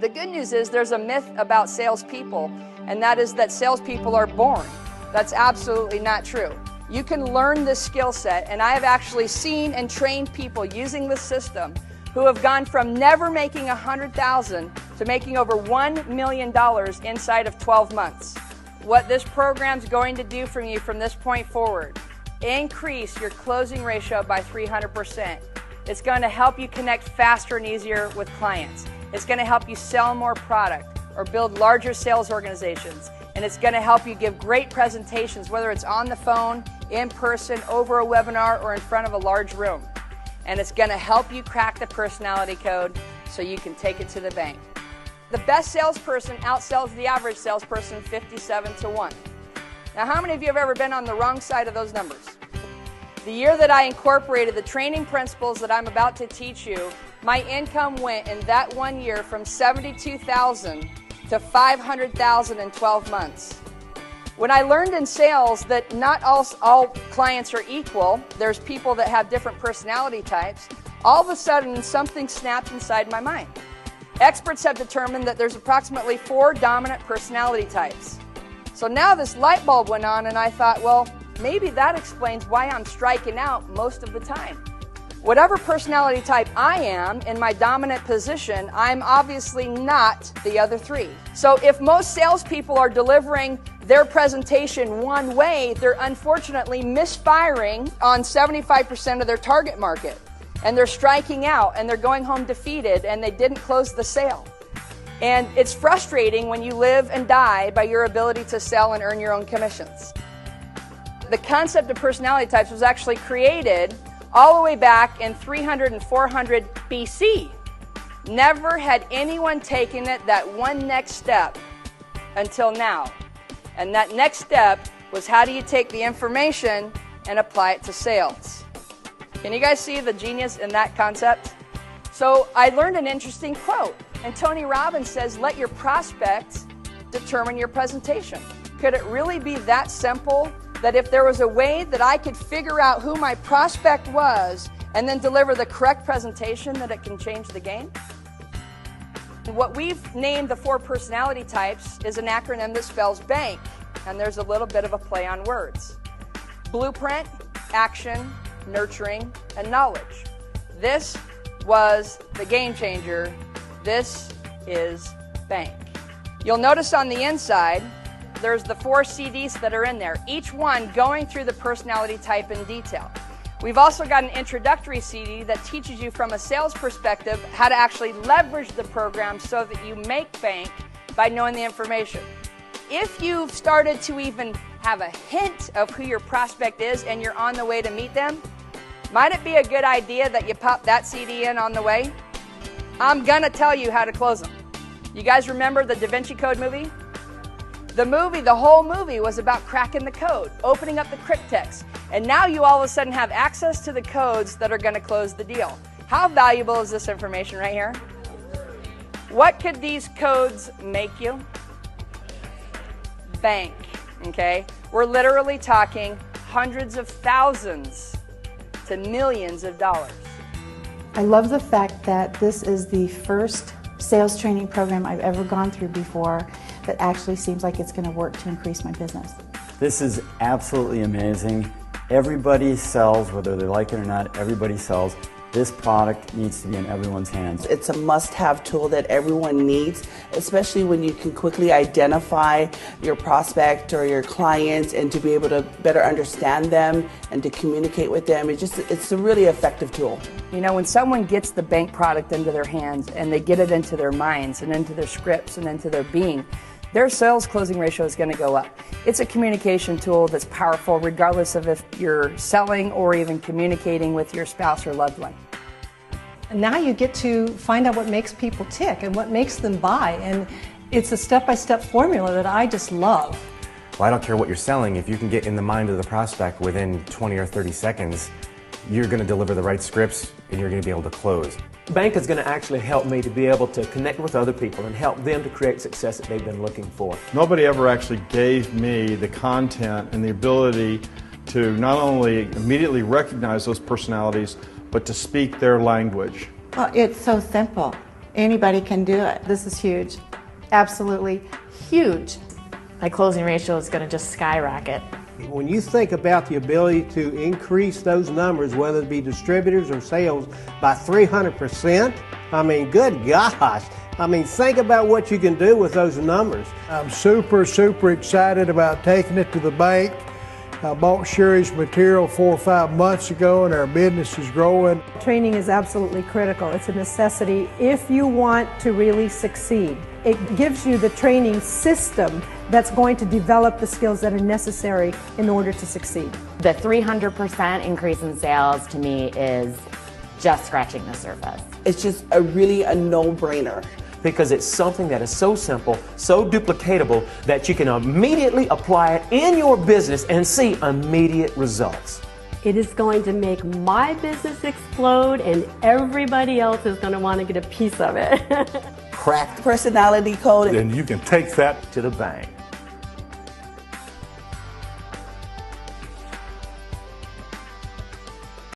The good news is there's a myth about salespeople, and that is that salespeople are born. That's absolutely not true. You can learn this skill set, and I have actually seen and trained people using this system who have gone from never making $100,000 to making over $1 million inside of 12 months. What this program's going to do for you from this point forward, increase your closing ratio by 300%. It's going to help you connect faster and easier with clients. It's going to help you sell more product or build larger sales organizations. And it's going to help you give great presentations, whether it's on the phone, in person, over a webinar, or in front of a large room. And it's going to help you crack the personality code so you can take it to the bank. The best salesperson outsells the average salesperson 57-1. Now, how many of you have ever been on the wrong side of those numbers? The year that I incorporated the training principles that I'm about to teach you, my income went in that 1 year from $72,000 to $500,000 in 12 months. When I learned in sales that not all clients are equal, there's people that have different personality types, all of a sudden something snapped inside my mind. Experts have determined that there's approximately 4 dominant personality types. So now this light bulb went on, and I thought, well, maybe that explains why I'm striking out most of the time. Whatever personality type I am in my dominant position, I'm obviously not the other 3. So if most salespeople are delivering their presentation one way, they're unfortunately misfiring on 75% of their target market. And they're striking out, and they're going home defeated, and they didn't close the sale. And it's frustrating when you live and die by your ability to sell and earn your own commissions. The concept of personality types was actually created all the way back in 300 and 400 BC. Never had anyone taken it that one next step until now. And that next step was, how do you take the information and apply it to sales? Can you guys see the genius in that concept? So I learned an interesting quote, and Tony Robbins says, let your prospects determine your presentation. Could it really be that simple, that if there was a way that I could figure out who my prospect was and then deliver the correct presentation, that it can change the game? What we've named the 4 personality types is an acronym that spells BANK, and there's a little bit of a play on words. Blueprint, action, nurturing, and knowledge. This was the game changer. This is BANK. You'll notice on the inside, there's the 4 CDs that are in there, each one going through the personality type in detail. We've also got an introductory CD that teaches you from a sales perspective how to actually leverage the program so that you make bank by knowing the information. If you've started to even have a hint of who your prospect is and you're on the way to meet them, might it be a good idea that you pop that CD in on the way? I'm gonna tell you how to close them. You guys remember the Da Vinci Code movie? The whole movie was about cracking the code, opening up the cryptex, and now you all of a sudden have access to the codes that are going to close the deal. How valuable is this information right here? What could these codes make you? Bank, okay? We're literally talking hundreds of thousands to millions of dollars. I love the fact that this is the first sales training program I've ever gone through before that actually seems like it's going to work to increase my business. This is absolutely amazing. Everybody sells, whether they like it or not, everybody sells. This product needs to be in everyone's hands. It's a must-have tool that everyone needs, especially when you can quickly identify your prospect or your clients and to be able to better understand them and to communicate with them. It's a really effective tool. You know, when someone gets the bank product into their hands and they get it into their minds and into their scripts and into their being, their sales closing ratio is going to go up. It's a communication tool that's powerful regardless of if you're selling or even communicating with your spouse or loved one. And now you get to find out what makes people tick and what makes them buy, and it's a step-by-step formula that I just love. Well, I don't care what you're selling. If you can get in the mind of the prospect within 20 or 30 seconds, you're going to deliver the right scripts and you're going to be able to close. Bank is going to actually help me to be able to connect with other people and help them to create success that they've been looking for. Nobody ever actually gave me the content and the ability to not only immediately recognize those personalities, but to speak their language. Well, it's so simple. Anybody can do it. This is huge. Absolutely huge. My closing ratio is going to just skyrocket. When you think about the ability to increase those numbers, whether it be distributors or sales, by 300%, I mean, good gosh. I mean, think about what you can do with those numbers. I'm super excited about taking it to the bank. I bought Sherry's material 4 or 5 months ago, and our business is growing. Training is absolutely critical. It's a necessity if you want to really succeed. It gives you the training system that's going to develop the skills that are necessary in order to succeed. The 300% increase in sales to me is just scratching the surface. It's just really a no-brainer. Because it's something that is so simple, so duplicatable, that you can immediately apply it in your business and see immediate results. It is going to make my business explode, and everybody else is going to want to get a piece of it. Cracked Personality code. And you can take that to the bank.